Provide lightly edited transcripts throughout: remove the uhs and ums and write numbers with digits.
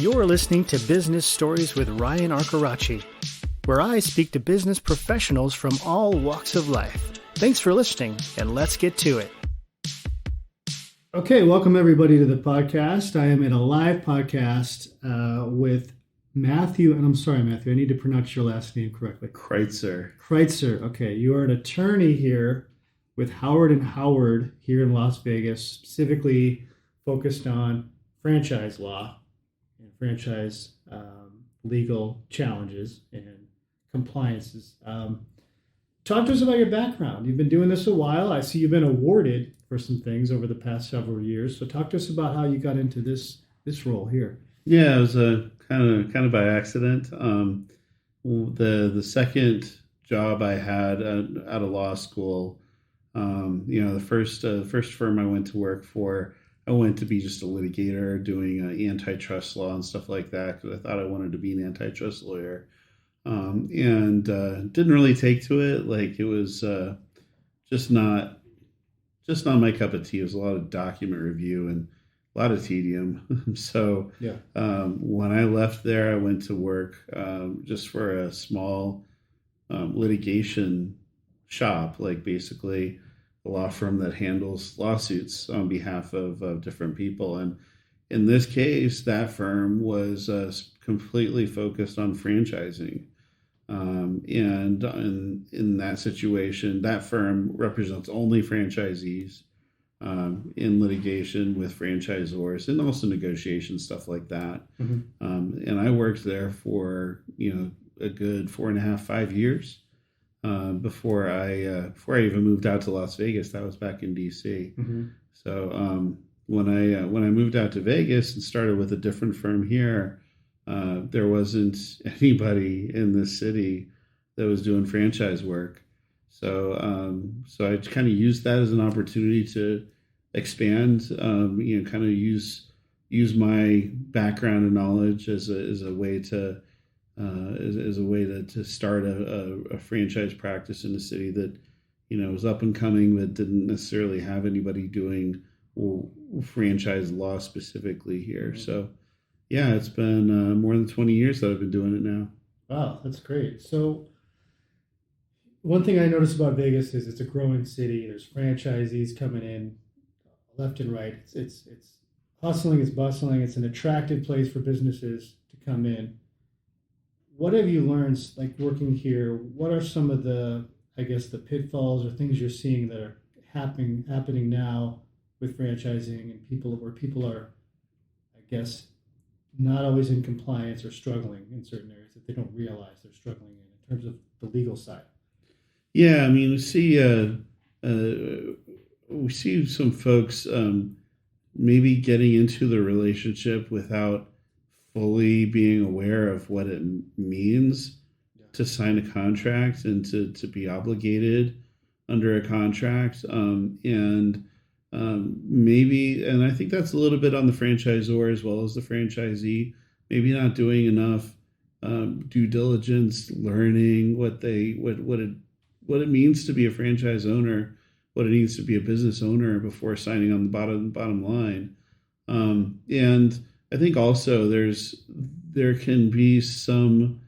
You're listening to Business Stories with Ryan Arcaracci, where I speak to business professionals from all walks of life. Thanks for listening, and let's get to it. Okay, welcome everybody to the podcast. I am in a live podcast with Matthew, and I'm sorry, Matthew, I need to pronounce your last name correctly. Kreutzer. Kreutzer. Okay, you are an attorney here with Howard & Howard here in Las Vegas, specifically focused on franchise law and franchise legal challenges and compliances. Talk to us about your background. You've been doing this a while. I see you've been awarded for some things over the past several years. So talk to us about how you got into this role here. Yeah, it was kind of by accident. The second job I had out of law school, the first firm I went to work for, I went to be just a litigator doing antitrust law and stuff like that because I thought I wanted to be an antitrust lawyer, and didn't really take to it. Like it was just not my cup of tea. It was a lot of document review and a lot of tedium. So yeah. When I left there, I went to work just for a small litigation shop, like basically a law firm that handles lawsuits on behalf of different people. And in this case, that firm was completely focused on franchising. And in that situation, that firm represents only franchisees in litigation with franchisors and also negotiation, stuff like that. Mm-hmm. And I worked there for, a good 4.5 years. Before I even moved out to Las Vegas. That was back in DC. Mm-hmm. So when I moved out to Vegas and started with a different firm here, there wasn't anybody in this city that was doing franchise work. So I kind of used that as an opportunity to expand. Kind of use my background and knowledge as a way to. As a way to start a franchise practice in a city that, was up and coming, but didn't necessarily have anybody doing franchise law specifically here. So, yeah, it's been more than 20 years that I've been doing it now. Wow, that's great. So one thing I noticed about Vegas is it's a growing city. There's franchisees coming in left and right. It's hustling, it's bustling. It's an attractive place for businesses to come in. What have you learned, like working here? What are some of the pitfalls or things you're seeing that are happening now with franchising and where people are, not always in compliance or struggling in certain areas that they don't realize they're struggling in terms of the legal side? Yeah, I mean, we see some folks maybe getting into the relationship without fully being aware of what it means to sign a contract and to be obligated under a contract. And I think that's a little bit on the franchisor as well as the franchisee, maybe not doing enough due diligence, learning what it means to be a franchise owner, what it means to be a business owner before signing on the bottom line. And I think also there can be some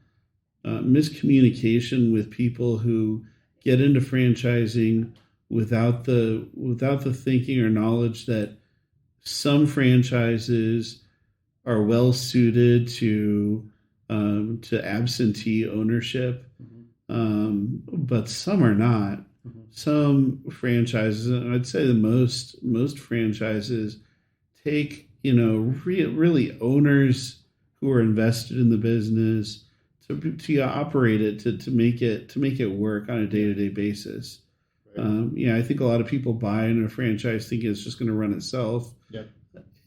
miscommunication with people who get into franchising without the thinking or knowledge that some franchises are well suited to absentee ownership, but some are not. Mm-hmm. Some franchises, and I'd say the most franchises take really owners who are invested in the business to operate it, to make it work on a day-to-day basis. Right. I think a lot of people buy into a franchise thinking it's just going to run itself. Yep.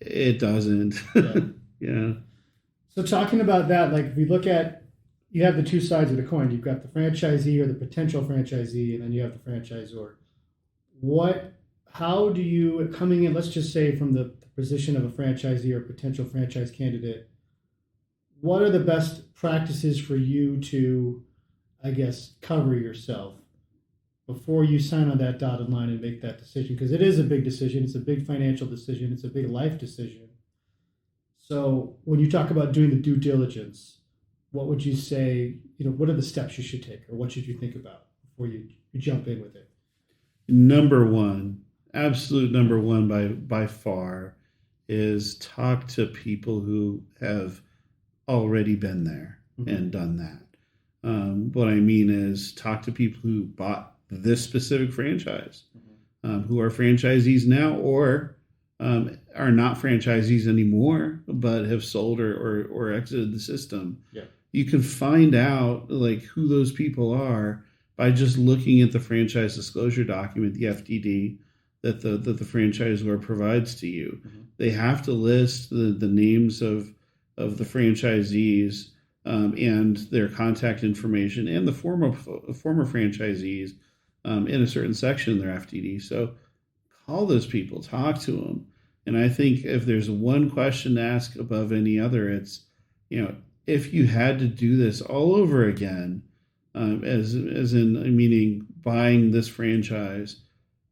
It doesn't. Yeah. Yeah. So talking about that, like if we look at, you have the two sides of the coin. You've got the franchisee or the potential franchisee, and then you have the franchisor. How do you, coming in, let's just say from the position of a franchisee or potential franchise candidate, what are the best practices for you to, cover yourself before you sign on that dotted line and make that decision? Because it is a big decision. It's a big financial decision. It's a big life decision. So when you talk about doing the due diligence, what would you say, what are the steps you should take or what should you think about before you jump in with it? Number one, absolute number one by far, is talk to people who have already been there and done that. What I mean is talk to people who bought this specific franchise, who are franchisees now or are not franchisees anymore, but have sold or exited the system. Yeah. You can find out like who those people are by just looking at the franchise disclosure document, the FDD, that the franchisor provides to you. They have to list the names of the franchisees and their contact information and the former franchisees in a certain section of their FDD. So call those people, talk to them. And I think if there's one question to ask above any other, it's, if you had to do this all over again, as in meaning buying this franchise,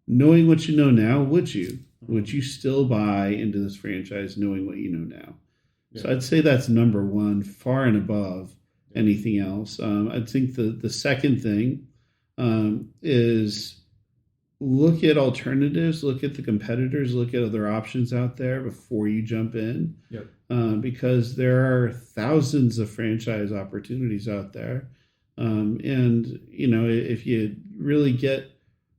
knowing what you know now, would you still buy into this franchise knowing what you know now? Yeah. So I'd say that's number one, far and above anything else. I think the second thing is look at alternatives, look at the competitors, look at other options out there before you jump in. Yep. Because there are thousands of franchise opportunities out there. And, if you really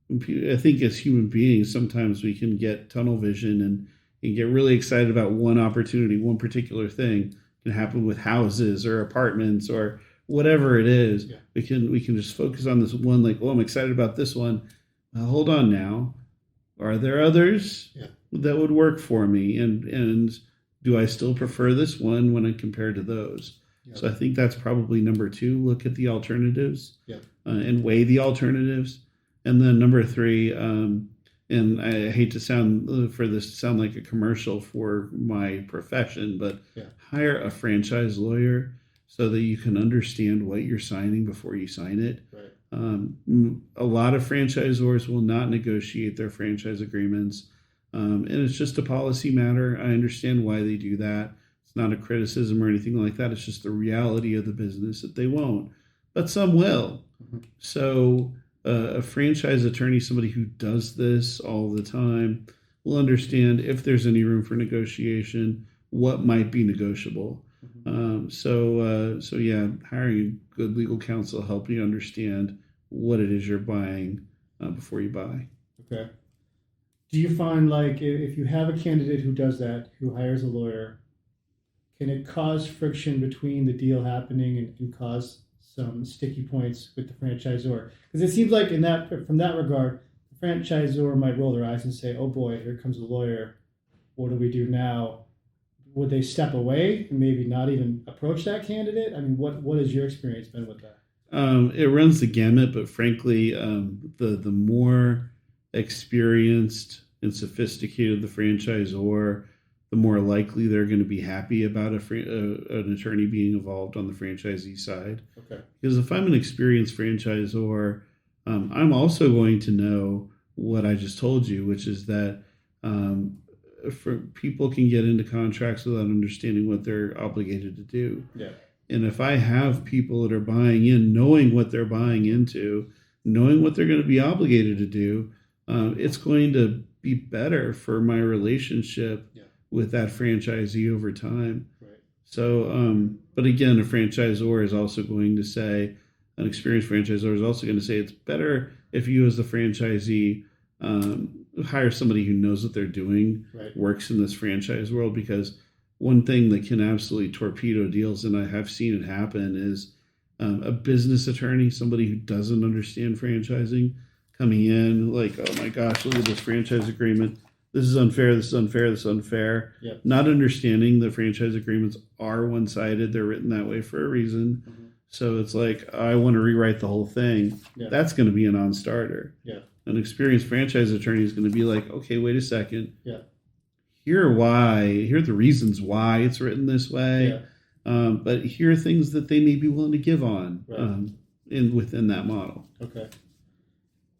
I think as human beings, sometimes we can get tunnel vision and get really excited about one opportunity, one particular thing. It can happen with houses or apartments or whatever it is. Yeah. We can just focus on this one, like, I'm excited about this one. Hold on now. Are there others that would work for me? And do I still prefer this one when I compare to those? Yep. So I think that's probably number two. Look at the alternatives and weigh the alternatives. And then number three, and I hate to sound like a commercial for my profession, but hire a franchise lawyer so that you can understand what you're signing before you sign it. Right. A lot of franchisors will not negotiate their franchise agreements. And it's just a policy matter. I understand why they do that. It's not a criticism or anything like that. It's just the reality of the business that they won't. But some will. Mm-hmm. So a franchise attorney, somebody who does this all the time, will understand if there's any room for negotiation, what might be negotiable. Mm-hmm. Hiring good legal counsel help you understand what it is you're buying before you buy. Okay. Do you find like if you have a candidate who does that, who hires a lawyer, can it cause friction between the deal happening and cause some sticky points with the franchisor? Because it seems like from that regard, the franchisor might roll their eyes and say, "Oh boy, here comes a lawyer. What do we do now?" Would they step away and maybe not even approach that candidate? I mean, what has your experience been with that? It runs the gamut, but frankly, the more experienced and sophisticated the franchisor, the more likely they're going to be happy about an attorney being involved on the franchisee side. Okay. Because if I'm an experienced franchisor, I'm also going to know what I just told you, which is that for people can get into contracts without understanding what they're obligated to do. Yeah. And if I have people that are buying in, knowing what they're buying into, knowing what they're going to be obligated to do, it's going to be better for my relationship with that franchisee over time. Right. So, but again, a franchisor is also going to say, an experienced franchisor is also going to say, it's better if you as the franchisee hire somebody who knows what they're doing, works in this franchise world, because one thing that can absolutely torpedo deals, and I have seen it happen, is a business attorney, somebody who doesn't understand franchising, coming in like, oh my gosh, look at this franchise agreement. This is unfair, this is unfair, this is unfair. Yep. Not understanding the franchise agreements are one-sided. They're written that way for a reason. Mm-hmm. So it's like, I want to rewrite the whole thing. Yeah. That's going to be a non-starter. Yeah. An experienced franchise attorney is going to be like, okay, wait a second. Yeah. Here are the reasons why it's written this way. Yeah. But here are things that they may be willing to give on within that model. Okay.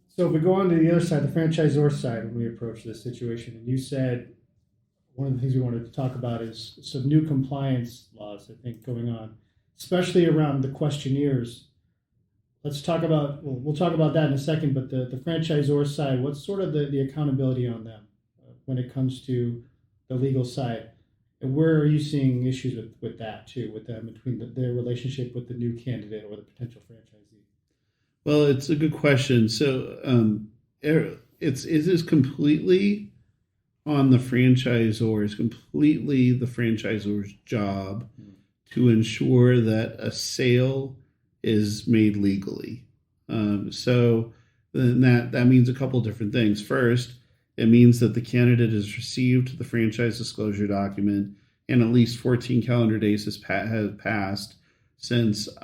So if we go on to the other side, the franchisor side, when we approach this situation, and you said, one of the things we wanted to talk about is some new compliance laws, I think, going on, especially around the questionnaires. Let's talk about, well, we'll talk about that in a second, but the franchisor side, what's sort of the accountability on them when it comes to the legal side? And where are you seeing issues with that too, with them, between their relationship with the new candidate or the potential franchisee? Well, it's a good question. So it is completely on the franchisor. It's completely the franchisor's job to ensure that a sale is made legally. So then that means a couple different things. First, it means that the candidate has received the franchise disclosure document, and at least 14 calendar days has passed since the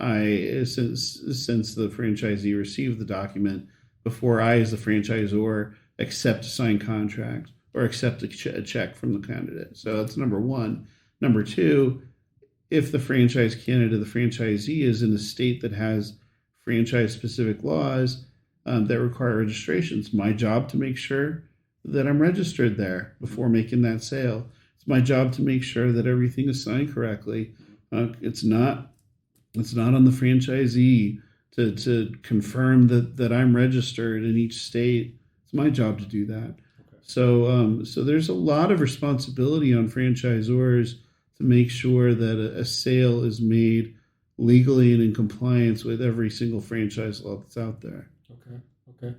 franchisee received the document before I, as the franchisor, accept a signed contract or accept a check from the candidate. So that's number one. Number two, if the franchise candidate, the franchisee, is in a state that has franchise-specific laws that require registration, it's my job to make sure that I'm registered there before making that sale. It's my job to make sure that everything is signed correctly. It's not on the franchisee to confirm that I'm registered in each state. It's my job to do that. Okay. So there's a lot of responsibility on franchisors to make sure that a sale is made legally and in compliance with every single franchise law that's out there. Okay.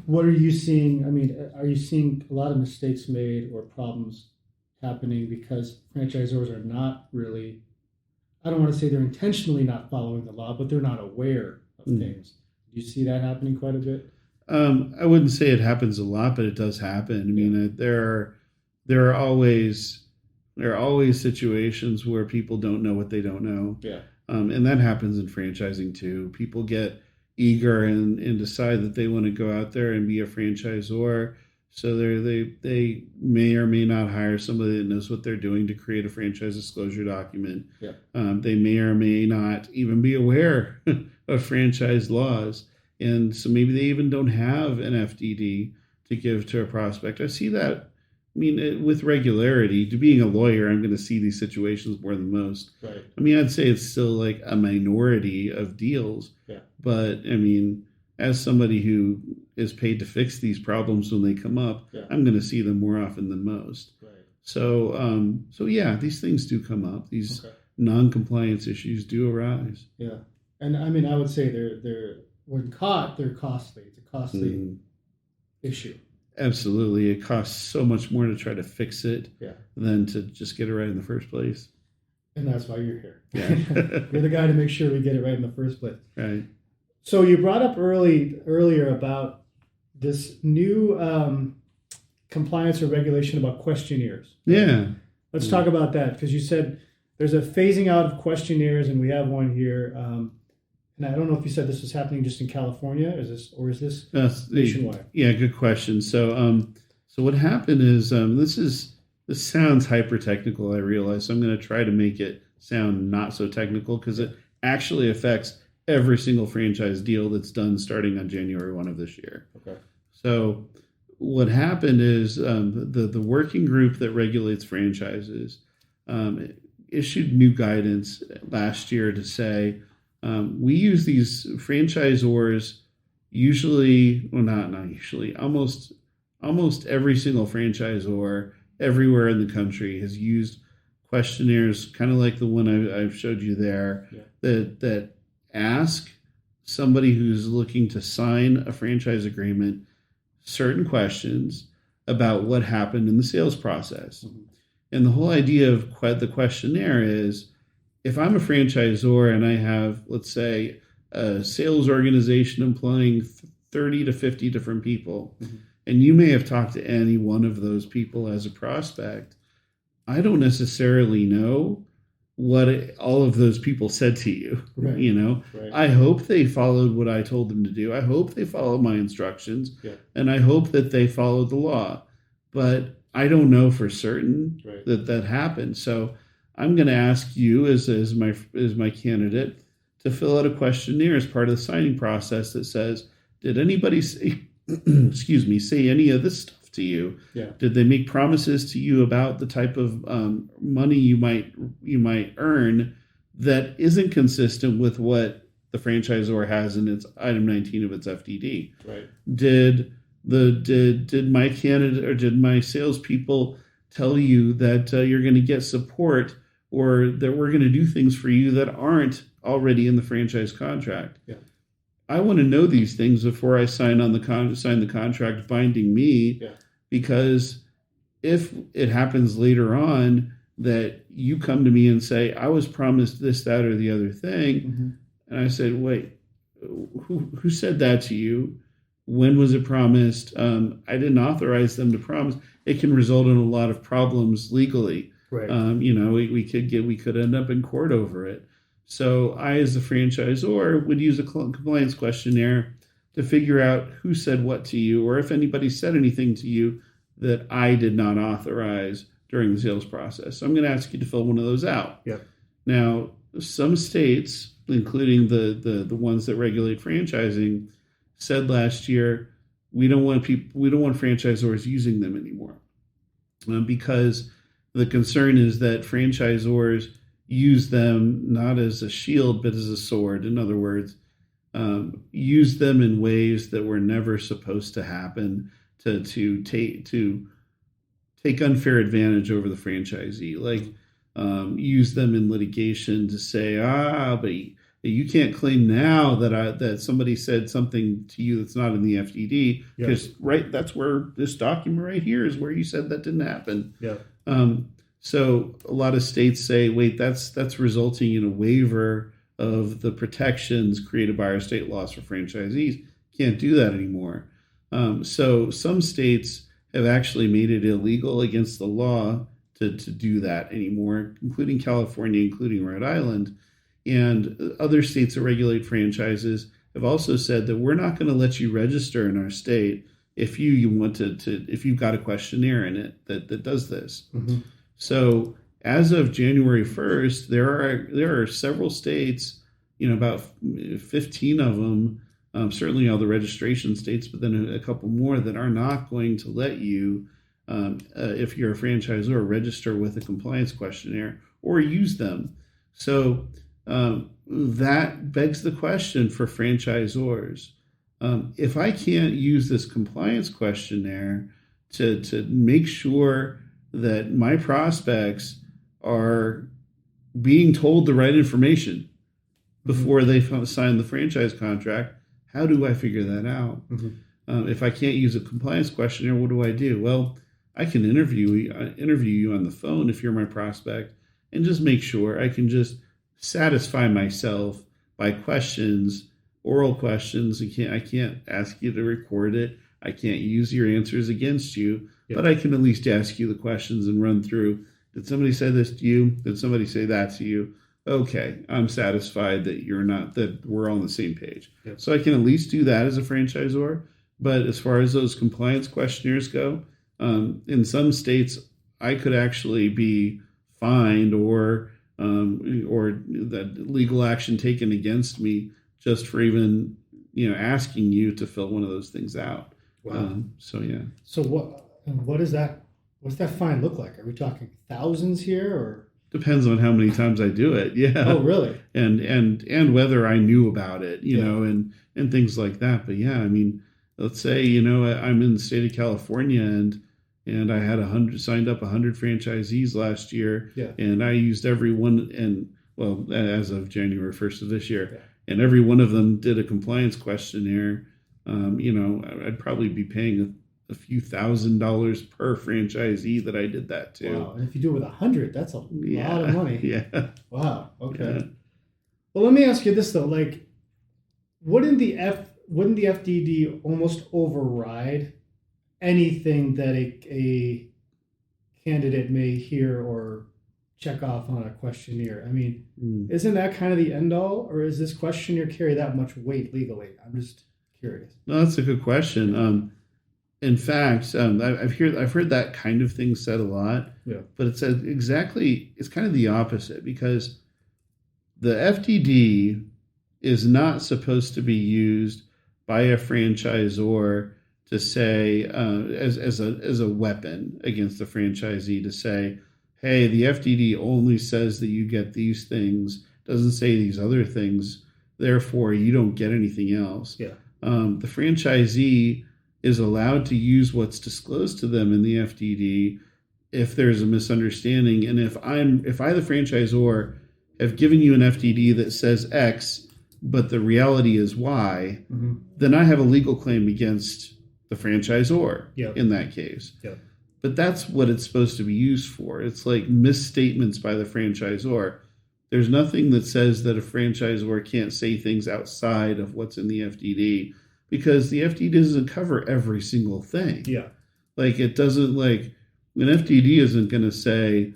What are you seeing? I mean, are you seeing a lot of mistakes made or problems happening because franchisors are not really, I don't want to say they're intentionally not following the law, but they're not aware of things. Do you see that happening quite a bit? I wouldn't say it happens a lot, but it does happen. I mean, there are always situations where people don't know what they don't know. Yeah. And that happens in franchising too. People get eager and decide that they want to go out there and be a franchisor. So they may or may not hire somebody that knows what they're doing to create a franchise disclosure document. Yeah. They may or may not even be aware of franchise laws. And so maybe they even don't have an FDD to give to a prospect. I see that. I mean, with regularity, to being a lawyer, I'm going to see these situations more than most. Right. I mean, I'd say it's still like a minority of deals. Yeah. But I mean, as somebody who is paid to fix these problems when they come up, I'm going to see them more often than most. Right. So yeah, these things do come up. These non-compliance issues do arise. Yeah. And I mean, I would say they're when caught, they're costly. It's a costly issue. Absolutely. It costs so much more to try to fix it than to just get it right in the first place. And that's why you're here. Yeah. You're the guy to make sure we get it right in the first place. Right. So you brought up earlier about this new compliance or regulation about questionnaires. Yeah. Let's talk about that, because you said there's a phasing out of questionnaires, and we have one here. And I don't know if you said this was happening just in California, is this nationwide? Yeah, good question. So what happened is this sounds hyper technical, I realize. So I'm going to try to make it sound not so technical, because it actually affects every single franchise deal that's done starting on January 1 of this year. Okay. So what happened is the working group that regulates franchises issued new guidance last year to say, we use these franchisors usually, well, not usually, almost every single franchisor everywhere in the country has used questionnaires, kind of like the one I've showed you there, that ask somebody who's looking to sign a franchise agreement certain questions about what happened in the sales process. Mm-hmm. And the whole idea of the questionnaire is, if I'm a franchisor and I have, let's say, a sales organization employing 30 to 50 different people, and you may have talked to any one of those people as a prospect, I don't necessarily know what all of those people said to you. Right. You know, right. I hope they followed what I told them to do. I hope they followed my instructions, and I hope that they followed the law. But I don't know for certain that happened. So I'm going to ask you as my candidate to fill out a questionnaire as part of the signing process that says, did anybody say, say any of this stuff to you? Yeah. Did they make promises to you about the type of money you might earn that isn't consistent with what the franchisor has in its item 19 of its FDD? Right. Did my candidate or did my salespeople tell you that you're going to get support or that we're going to do things for you that aren't already in the franchise contract? Yeah. I want to know these things before I sign the contract binding me, because if it happens later on that you come to me and say, I was promised this, that, or the other thing, and I said, wait, who said that to you? When was it promised? I didn't authorize them to promise. It can result in a lot of problems legally. Right. We could end up in court over it. So I, as the franchisor, would use a compliance questionnaire to figure out who said what to you, or if anybody said anything to you that I did not authorize during the sales process. So I'm going to ask you to fill one of those out. Yeah. Now, some states, including the ones that regulate franchising, said last year, we don't want franchisors using them anymore, because the concern is that franchisors use them not as a shield but as a sword. In other words, use them in ways that were never supposed to happen to take unfair advantage over the franchisee. Like use them in litigation to say, but you can't claim now that somebody said something to you that's not in the FDD, because that's where this document right here is where you said that didn't happen. Yeah. So a lot of states say, wait, that's resulting in a waiver of the protections created by our state laws for franchisees. Can't do that anymore. So some states have actually made it illegal against the law to do that anymore, including California, including Rhode Island. And other states that regulate franchises have also said that we're not going to let you register in our state if you want if you've got a questionnaire in it that does this. Mm-hmm. So as of January 1st, there are several states, about 15 of them, certainly all the registration states, but then a couple more that are not going to let you, if you're a franchisor, register with a compliance questionnaire or use them. So that begs the question for franchisors. If I can't use this compliance questionnaire to make sure that my prospects are being told the right information before they sign the franchise contract, how do I figure that out? Mm-hmm. If I can't use a compliance questionnaire, what do I do? Well, I can interview you on the phone if you're my prospect, and just make sure I can just satisfy myself by questions, oral questions. I can't ask you to record it. I can't use your answers against you, but I can at least ask you the questions and run through. Did somebody say this to you? Did somebody say that to you? Okay, I'm satisfied that we're on the same page. Yep. So I can at least do that as a franchisor. But as far as those compliance questionnaires go, in some states, I could actually be fined or that legal action taken against me just for even asking you to fill one of those things out. Wow. So what is that? What's that fine look like? Are we talking thousands here, or depends on how many times I do it? Yeah. Oh, really? And whether I knew about it, and things like that. But yeah, I mean, let's say I'm in the state of California and I had signed up 100 franchisees last year, and I used every one, as of January 1st of this year, and every one of them did a compliance questionnaire. I'd probably be paying a few $1,000s per franchisee that I did that to. Wow! And if you do it with 100, that's a lot of money. Yeah. Wow. Okay. Yeah. Well, let me ask you this though: like, wouldn't the FDD almost override anything that a candidate may hear or check off on a questionnaire? I mean, isn't that kind of the end all, or is this questionnaire carry that much weight legally? I'm just curious. No, that's a good question. In fact, I've heard that kind of thing said a lot. Yeah. But it's kind of the opposite, because the FDD is not supposed to be used by a franchisor to say as a weapon against the franchisee to say, hey, the FDD only says that you get these things, doesn't say these other things, therefore you don't get anything else. Yeah. The franchisee is allowed to use what's disclosed to them in the FDD if there's a misunderstanding. And if I, the franchisor, have given you an FDD that says X, but the reality is Y, then I have a legal claim against the franchisor in that case. Yep. But that's what it's supposed to be used for. It's like misstatements by the franchisor. There's nothing that says that a franchisor can't say things outside of what's in the FDD, because the FDD doesn't cover every single thing. Yeah. Like it doesn't, like an FDD isn't going to say,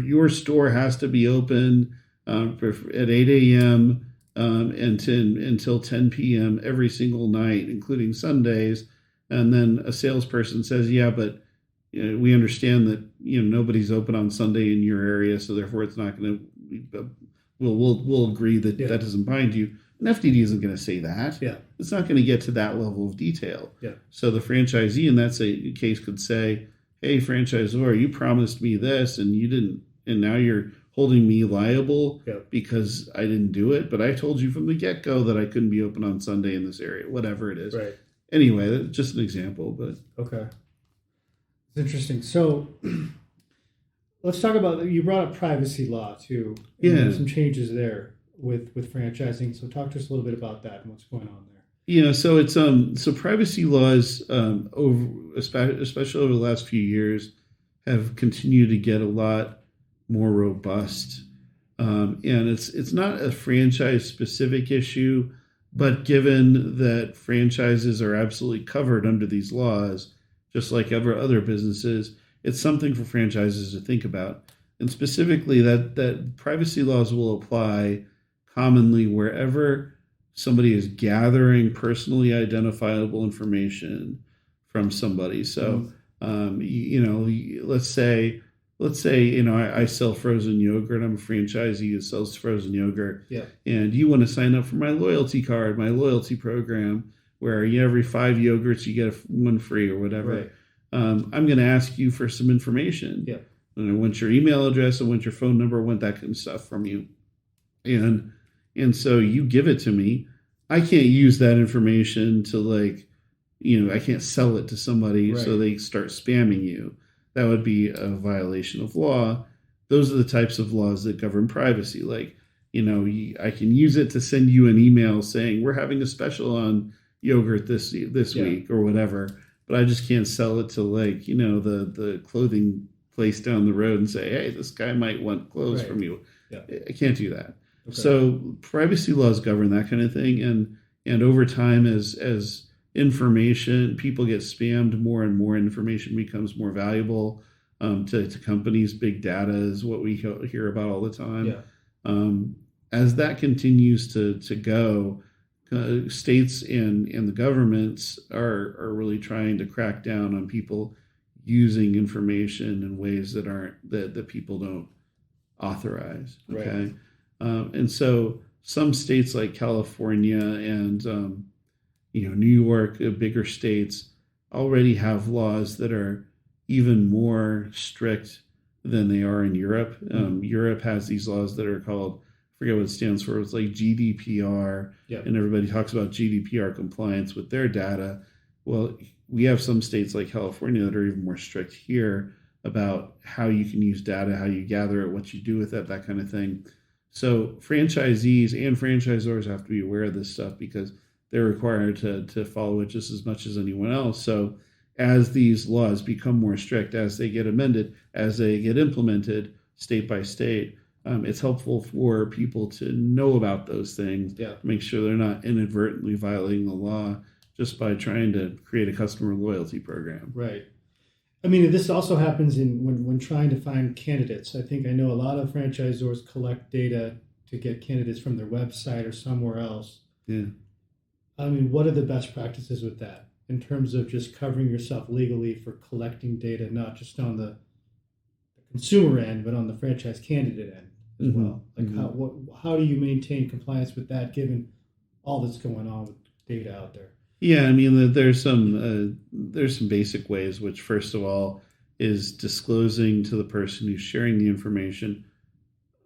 your store has to be open at 8 a.m. Until 10 p.m. every single night, including Sundays. And then a salesperson says, yeah, but we understand that nobody's open on Sunday in your area, so therefore it's not going to. We'll agree that that doesn't bind you. An FDD isn't going to say that. Yeah, it's not going to get to that level of detail. Yeah. So the franchisee in that case could say, hey, franchisor, you promised me this and you didn't, and now you're holding me liable because I didn't do it. But I told you from the get-go that I couldn't be open on Sunday in this area, whatever it is. Right. Anyway, that's just an example. But okay, it's interesting. So let's talk about, you brought up privacy law too. There's some changes there with franchising. So talk to us a little bit about that and what's going on there. So it's so privacy laws especially over the last few years have continued to get a lot more robust. And it's not a franchise specific issue, but given that franchises are absolutely covered under these laws, just like other businesses, it's something for franchises to think about. And specifically that privacy laws will apply commonly wherever somebody is gathering personally identifiable information from somebody. So, let's say, I sell frozen yogurt. I'm a franchisee who sells frozen yogurt. Yeah. And you want to sign up for my loyalty card, my loyalty program, where every 5 yogurts you get one free or whatever. Right. I'm going to ask you for some information. Yeah. And I want your email address, I want your phone number, I want that kind of stuff from you. And so you give it to me. I can't use that information to I can't sell it to somebody so they start spamming you. That would be a violation of law. Those are the types of laws that govern privacy. I can use it to send you an email saying we're having a special on yogurt this week or whatever, but I just can't sell it to the clothing place down the road and say, hey, this guy might want clothes from you. Yeah. I can't do that. Okay. So privacy laws govern that kind of thing, and over time, as information, people get spammed more and more, information becomes more valuable to companies. Big data is what we hear about all the time. Yeah. As that continues to go, states and the governments are really trying to crack down on people using information in ways that people don't authorize. Okay. Right. And so some states like California and, New York, bigger states, already have laws that are even more strict than they are in Europe. Europe has these laws that are called, I forget what it stands for, it's like GDPR, and everybody talks about GDPR compliance with their data. Well, we have some states like California that are even more strict here about how you can use data, how you gather it, what you do with it, that kind of thing. So franchisees and franchisors have to be aware of this stuff because they're required to follow it just as much as anyone else. So as these laws become more strict, as they get amended, as they get implemented state by state, it's helpful for people to know about those things, make sure they're not inadvertently violating the law just by trying to create a customer loyalty program. Right. I mean, this also happens when trying to find candidates. I know a lot of franchisors collect data to get candidates from their website or somewhere else. Yeah. I mean, what are the best practices with that in terms of just covering yourself legally for collecting data, not just on the consumer end, but on the franchise candidate end as well? How do you maintain compliance with that given all that's going on with data out there. Yeah, I mean, there's some basic ways, which first of all is disclosing to the person who's sharing the information,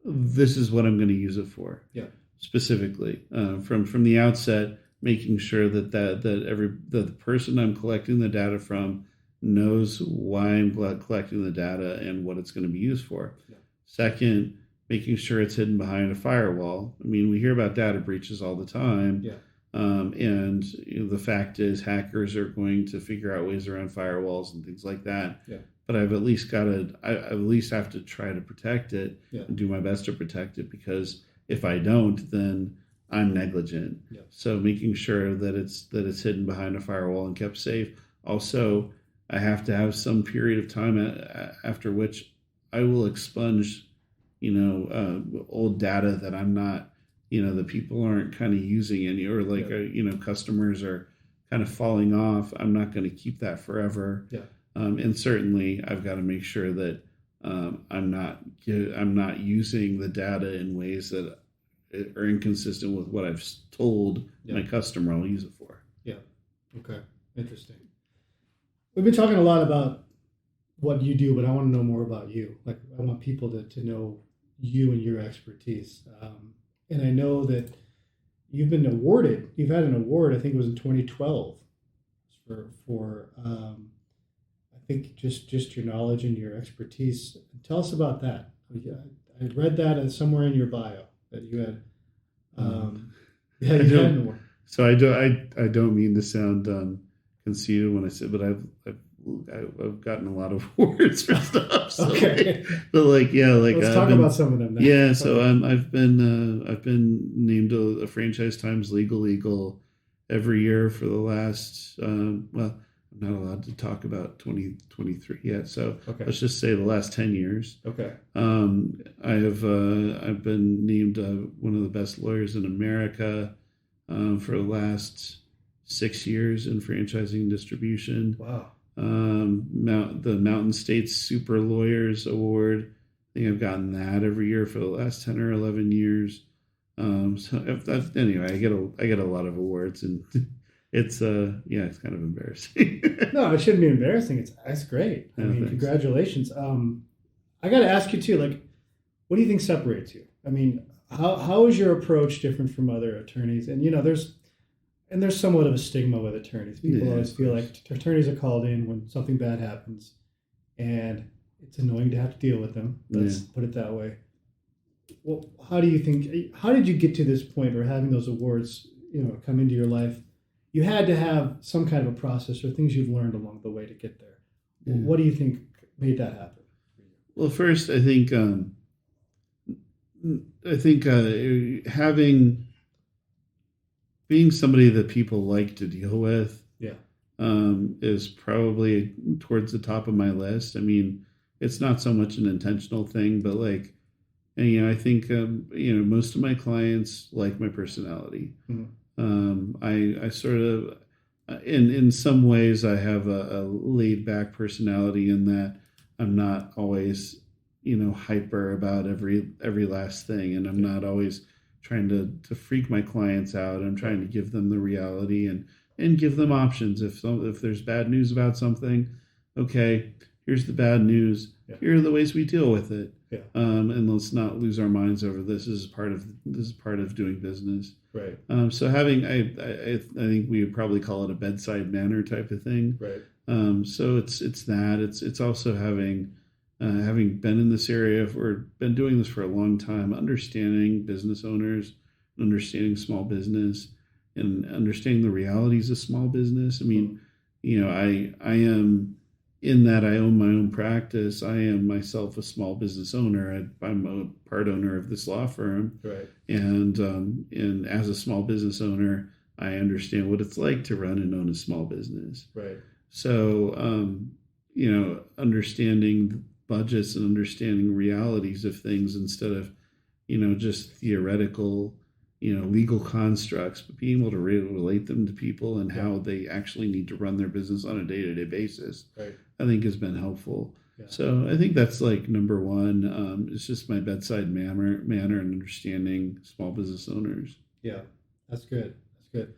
this is what I'm going to use it for. Yeah. Specifically, from the outset, making sure that the person I'm collecting the data from knows why I'm collecting the data and what it's going to be used for. Yeah. Second, making sure it's hidden behind a firewall. I mean, we hear about data breaches all the time. Yeah. And the fact is, hackers are going to figure out ways around firewalls and things like that. Yeah. But I've at least have to try to protect it and do my best to protect it, because if I don't, then I'm negligent. Yeah. So making sure that it's hidden behind a firewall and kept safe. Also, I have to have some period of time after which I will expunge, old data that I'm not, that people aren't kind of using any, or customers are kind of falling off. I'm not going to keep that forever. Yeah. And certainly I've got to make sure that I'm not using the data in ways that are inconsistent with what I've told my customer I'll use it for. Yeah. Okay. Interesting. We've been talking a lot about what you do, but I want to know more about you. Like, I want people to know you and your expertise. And I know that you've been awarded. You've had an award. I think it was in 2012 for I think just your knowledge and your expertise. Tell us about that. I read that somewhere in your bio that you had. You had an award. So I don't mean to sound conceited when I say, but I've gotten a lot of awards for stuff. So okay. Let's talk about some of them now. Yeah, so I've been named a Franchise Times Legal Eagle every year for the last I'm not allowed to talk about 2023 yet, so let's just say the last 10 years. Okay. I've been named one of the best lawyers in America for the last 6 years in franchising and distribution. Wow. The Mountain States Super Lawyers Award, I think I've gotten that every year for the last 10 or 11 years. Anyway, I get a lot of awards, and it's it's kind of embarrassing. No, it shouldn't be embarrassing. That's great. I mean, congratulations. I got to ask you too, like, what do you think separates you? I mean, how is your approach different from other attorneys? And there's somewhat of a stigma with attorneys. People always feel like attorneys are called in when something bad happens, and it's annoying to have to deal with them. Let's put it that way. Well, how did you get to this point, or having those awards, come into your life? You had to have some kind of a process or things you've learned along the way to get there. Yeah. What do you think made that happen? Well, first, I think being somebody that people like to deal with, is probably towards the top of my list. I mean, it's not so much an intentional thing, but I think most of my clients like my personality. Mm-hmm. I sort of, in some ways, I have a laid back personality in that I'm not always, hyper about every last thing, and I'm not always trying to freak my clients out. I'm trying to give them the reality and give them options. If there's bad news about something, okay, here's the bad news. Yeah. Here are the ways we deal with it. Yeah. And let's not lose our minds over this. This is part of doing business. Right. So having, I think we would probably call it a bedside manner type of thing. Right. So it's that. It's also having been in this area or been doing this for a long time, understanding business owners, understanding small business, and understanding the realities of small business. I mean, I am. In that I own my own practice, I am myself a small business owner. I'm a part owner of this law firm, right? And as a small business owner, I understand what it's like to run and own a small business, right? So, understanding budgets and understanding realities of things instead of, just theoretical, legal constructs, but being able to relate them to people and how they actually need to run their business on a day-to-day basis, right, I think has been helpful. Yeah. So I think that's number one. It's just my bedside manner and understanding small business owners. Yeah, that's good. That's good.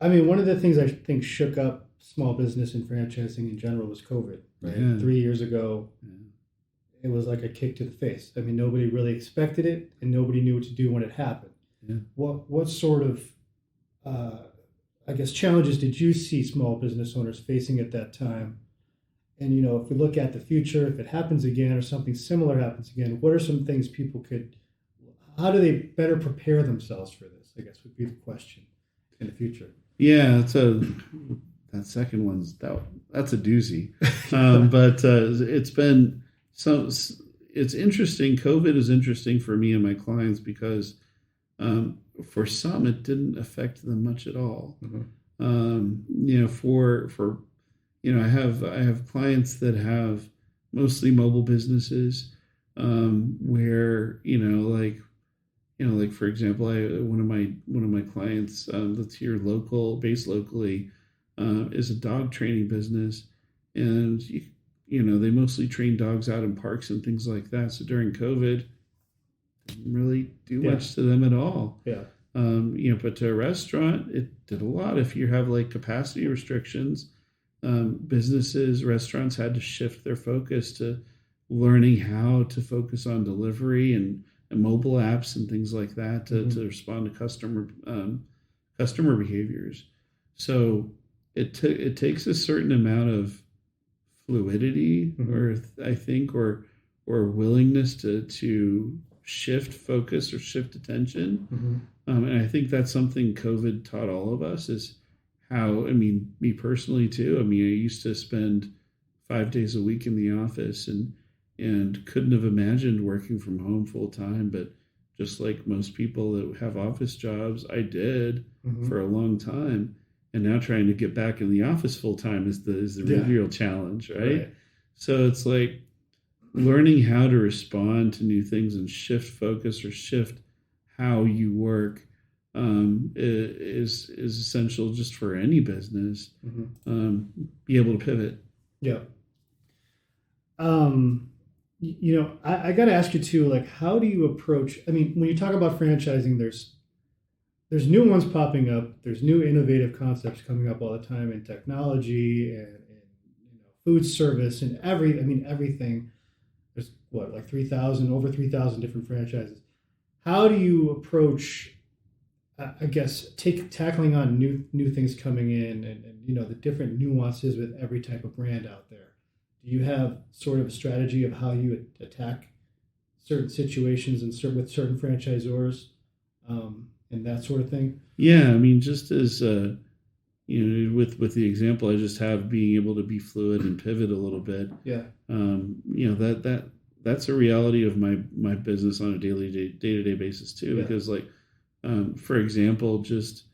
I mean, one of the things I think shook up small business and franchising in general was COVID, right? Yeah. 3 years ago, it was like a kick to the face. I mean, nobody really expected it, and nobody knew what to do when it happened. Yeah. What sort of, I guess, challenges did you see small business owners facing at that time? And, if we look at the future, if it happens again or something similar happens again, what are some things how do they better prepare themselves for this, I guess, would be the question in the future. Yeah, that second one's that's a doozy. But it's been it's interesting. COVID is interesting for me and my clients because for some it didn't affect them much at all. Mm-hmm. For I have clients that have mostly mobile businesses where like for example, one of my clients that's here based locally is a dog training business, and they mostly train dogs out in parks and things like that. So during COVID, didn't really do much to them at all. Yeah. But to a restaurant, it did a lot. If you have like capacity restrictions, restaurants had to shift their focus to learning how to focus on delivery and mobile apps and things like that to respond to customer behaviors. So it takes a certain amount of fluidity, or willingness to shift focus or shift attention. And I think that's something COVID taught all of us is how, me personally too. I used to spend 5 days a week in the office and couldn't have imagined working from home full time. But just like most people that have office jobs, I did for a long time. And now trying to get back in the office full time is the real challenge, right? So it's like learning how to respond to new things and shift focus or shift how you work is essential just for any business. Be able to pivot. Yeah. I got to ask you too, like, how do you approach, when you talk about franchising, there's new ones popping up. There's new innovative concepts coming up all the time in technology and food service and everything. There's over 3,000 different franchises. How do you approach, tackling on new things coming in and the different nuances with every type of brand out there? Do you have sort of a strategy of how you attack certain situations and with certain franchisors and that sort of thing? Yeah, just as with the example I just have, being able to be fluid and pivot a little bit. Yeah. That's a reality of my business on a day-to-day basis too. Yeah. Because for example, just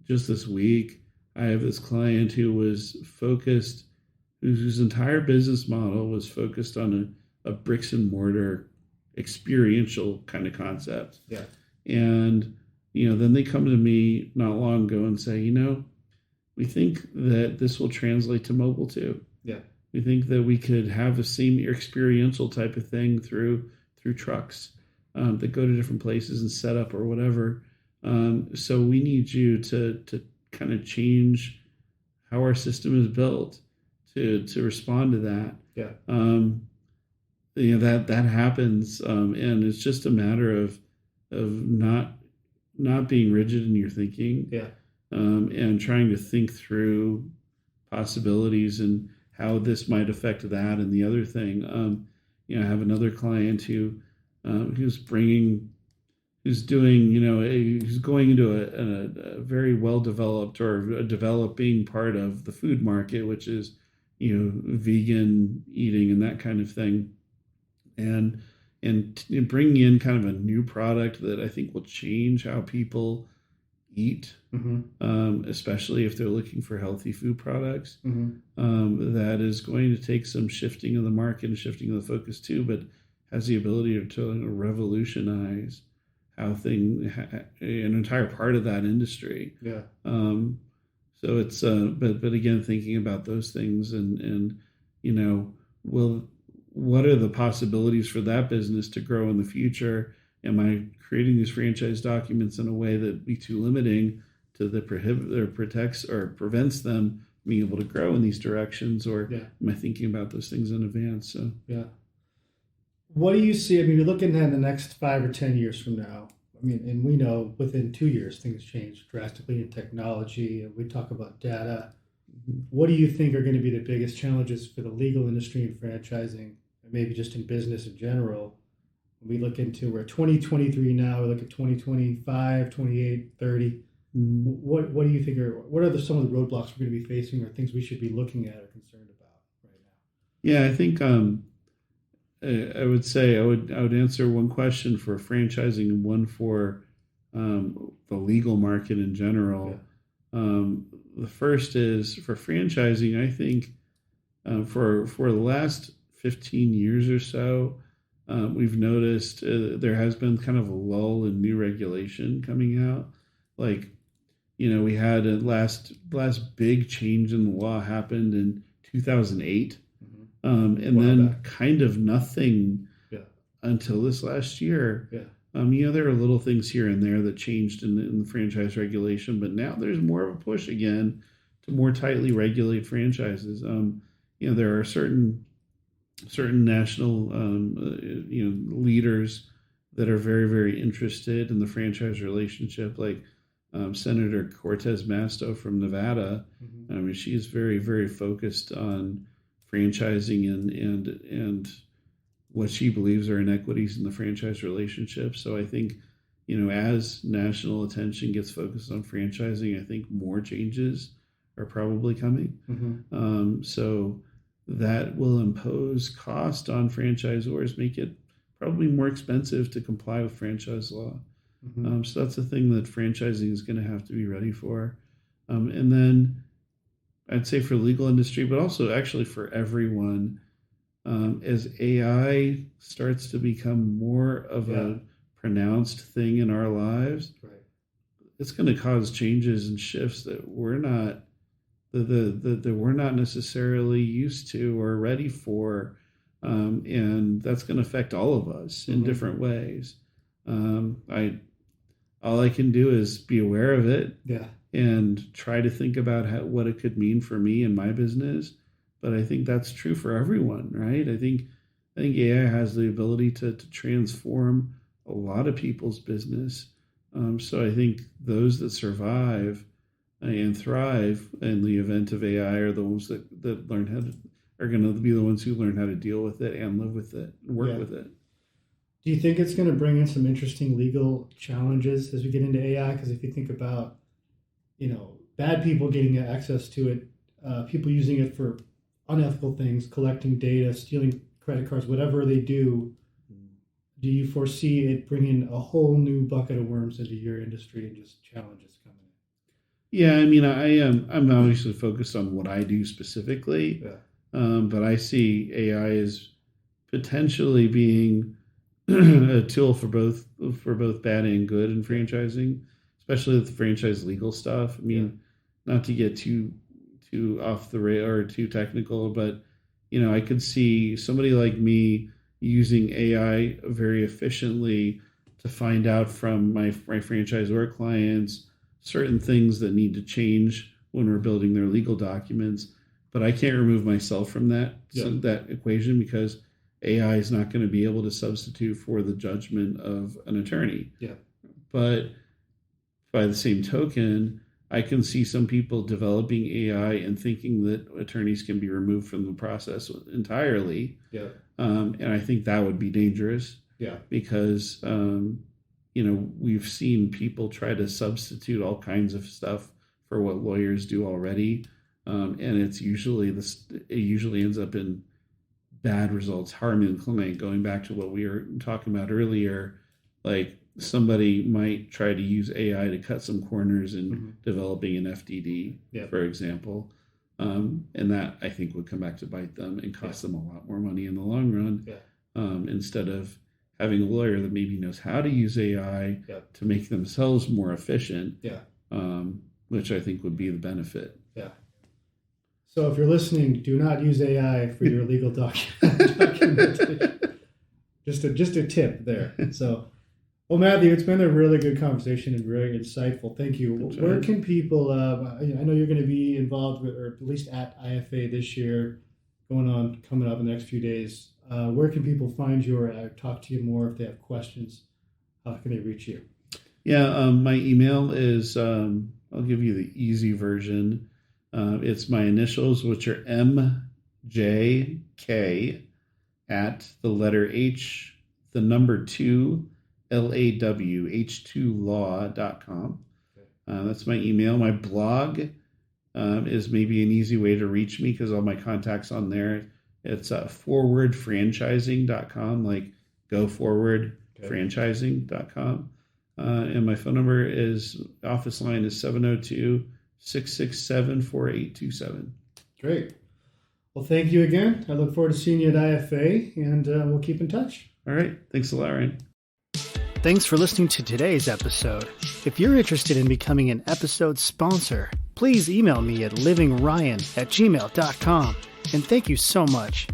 this week, I have this client who was focused, whose entire business model was focused on a bricks and mortar experiential kind of concept. Yeah. And, then they come to me not long ago and say, we think that this will translate to mobile too. Yeah. We think that we could have the same experiential type of thing through trucks that go to different places and set up or whatever. So we need you to kind of change how our system is built to respond to that. Yeah. That happens. And it's just a matter of not being rigid in your thinking. Yeah. And trying to think through possibilities and how this might affect that and the other thing. I have another client who's going into a very well developed or a developing part of the food market, which is vegan eating and that kind of thing, and bringing in kind of a new product that I think will change how people eat, especially if they're looking for healthy food products. That is going to take some shifting of the market and shifting of the focus too, but has the ability to revolutionize how an entire part of that industry. Yeah. So it's but again, thinking about those things and what are the possibilities for that business to grow in the future? Am I creating these franchise documents in a way that be too limiting that prohibit or protects or prevents them being able to grow in these directions, or am I thinking about those things in advance? So what do you see? I mean, you're looking at the next 5 or 10 years from now. I mean, and we know within 2 years things change drastically in technology. We talk about data. What do you think are going to be the biggest challenges for the legal industry and franchising, and maybe just in business in general? We look into, we're 2023 now, we look at 2025, 28, 30. What do you think what are some of the roadblocks we're going to be facing, or things we should be looking at or concerned about right now? Yeah, I think I would say I would answer one question for franchising and one for the legal market in general. The first is for franchising. I think for the last 15 years or so, we've noticed there has been kind of a lull in new regulation coming out. Like, we had a last big change in the law happened in 2008. And then kind of nothing until this last year. There are little things here and there that changed in the franchise regulation, but now there's more of a push again to more tightly regulate franchises. There are certain national leaders that are very, very interested in the franchise relationship, like Senator Cortez Masto from Nevada. I mean, she's very, very focused on franchising and what she believes are inequities in the franchise relationship. So I think, as national attention gets focused on franchising, I think more changes are probably coming. So that will impose cost on franchisors, make it probably more expensive to comply with franchise law. So that's the thing that franchising is going to have to be ready for. And then I'd say for the legal industry, but also actually for everyone, as AI starts to become more of a pronounced thing in our lives, it's going to cause changes and shifts that we're not that we're not necessarily used to or ready for, and that's going to affect all of us in different ways. All I can do is be aware of it. And try to think about what it could mean for me and my business. But I think that's true for everyone, right? I think AI has the ability to transform a lot of people's business. So I think those that survive and thrive in the event of AI are the ones that learn are going to be the ones who learn how to deal with it and live with it and work with it. Do you think it's going to bring in some interesting legal challenges as we get into AI? Because if you think about bad people getting access to it, people using it for unethical things, collecting data, stealing credit cards, whatever they do, do you foresee it bringing a whole new bucket of worms into your industry and just challenges coming in? Yeah, I mean, I'm obviously focused on what I do specifically, but I see AI as potentially being a tool for both bad and good in franchising, especially with the franchise legal stuff. I mean, not to get too off the rail or too technical, but I could see somebody like me using AI very efficiently to find out from my franchisor clients certain things that need to change when we're building their legal documents. But I can't remove myself from that equation, because AI is not going to be able to substitute for the judgment of an attorney. But by the same token, I can see some people developing AI and thinking that attorneys can be removed from the process entirely. And I think that would be dangerous. Because, we've seen people try to substitute all kinds of stuff for what lawyers do already. And it usually ends up in bad results, harming the client. Going back to what we were talking about earlier, like somebody might try to use AI to cut some corners in developing an FDD, for example. And that, I think, would come back to bite them and cost them a lot more money in the long run, instead of having a lawyer that maybe knows how to use AI to make themselves more efficient, which I think would be the benefit. So if you're listening, do not use AI for your legal documentation. Just a tip there. So, Well, Matthew, it's been a really good conversation and very insightful. Thank you. Sure. Where can people, I know you're going to be involved with, or at least at IFA this year, coming up in the next few days. Where can people find you or talk to you more if they have questions? How can they reach you? Yeah, my email is, I'll give you the easy version. It's my initials, which are MJK at the letter H, the number 2, LAW, H2law.com. That's my email. My blog is maybe an easy way to reach me because all my contacts on there. It's forwardfranchising.com, like go forward franchising.com. And my phone number office line is 702-667-4827. Great. Well, thank you again. I look forward to seeing you at IFA, and we'll keep in touch. All right. Thanks a lot, Ryan. Thanks for listening to today's episode. If you're interested in becoming an episode sponsor, please email me at livingryan@gmail.com. And thank you so much.